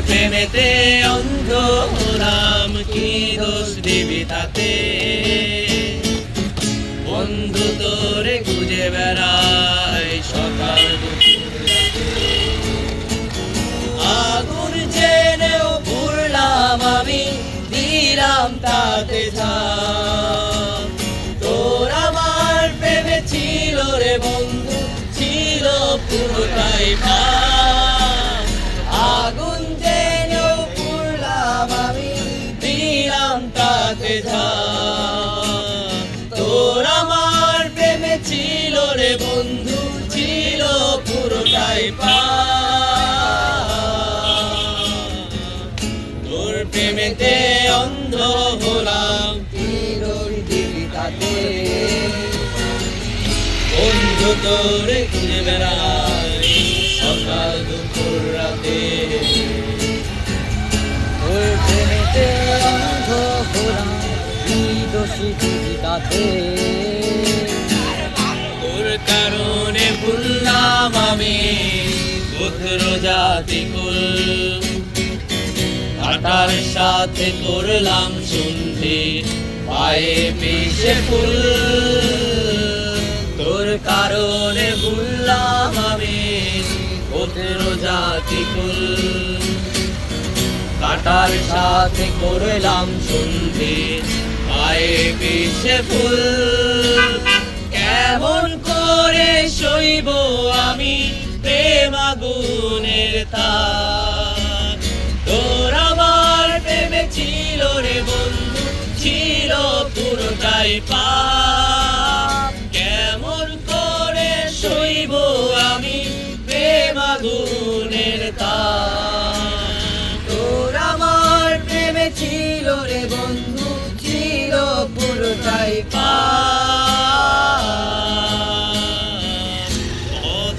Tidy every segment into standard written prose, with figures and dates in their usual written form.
প্রেমেতে অন্ধ হলাম, কি দোষ দিবি তাতে? বন্ধু তোরে খুঁজে বেড়াই সকাল দুপুর রাতে। আগুন জেনেও পুড়লাম আমি, দিলাম তাতে ঝাঁপ। তোর আমার প্রেমে ছিল রে বন্ধু, ছিল পুরোটাই পাপ। আগুন জেনেও পুড়লাম আমি, দিলাম তাতে ঝাঁপ। তোর আমার প্রেমে ছিল রে বন্ধু, ছিল পুরোটাই পাপ। তোর প্রেমেতে অন্ধ হলাম, কি দোষ দিবি তাতে? বন্ধু তোরে খুঁজে বেড়াই সকাল দুপুর রাতে। তোর প্রেমেতে অন্ধ হলাম, কি দোষী দিবি তাতে? তোর কারণে ভুললাম আমি পুত্র জাতি কুল, কাটার সাথে করলাম সন্ধি, পায়ে পিছে ফুল। তোর কারণে ভুললাম আমি পুত্র জাতি কুল, কাটার সাথে করলাম সন্ধি, পায়ে পিছে ফুল। কেমন করে সইব আমি প্রেম আগুনের তাপ? তোর আমার প্রেমে ছিল রে বন্ধু, ছিল পুরোটাই পাপ। কেমন করে সইব আমি প্রেম আগুনের তাপ? তোর আমার প্রেমে ছিল রে বন্ধু, ছিল পুরোটাই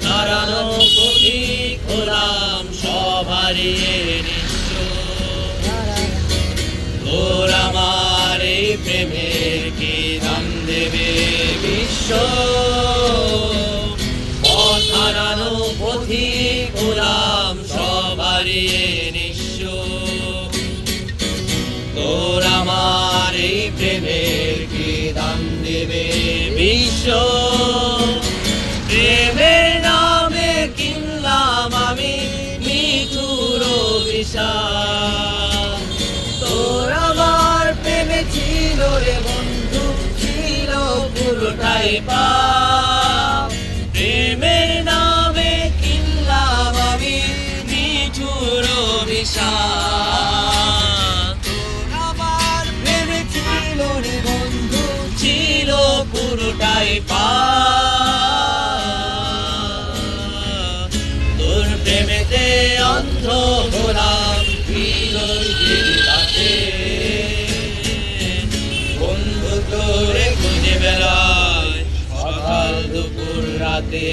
হারানো পথিক হলাম সবারই নিঃস্ব। তোর আমার এই প্রেমের কি দাম দেবে বিশ্ব? পথ হারানো পথিক হলাম সবারই নিঃস্ব। তোর আমার এই প্রেমের কি দাম দেবে বিশ্ব? প্রেমের নামে কিনলাম আমি মিঠুর অভিশাপ। তোর আমার প্রেমে ছিল রে বন্ধু, ছিল পুরোটাই পাপ। প্রেমের নামে কিনলাম আমি মিঠুর অভিশাপ। তোর আমার প্রেমে ছিল রে বন্ধু, ছিল পুরোটাই পাপ। তোর প্রেমেতে অন্ধ হলাম, কি দোষ দিবি তাতে? বন্ধু তোরে খুঁজে বেড়াই সকাল দুপুর রাতে।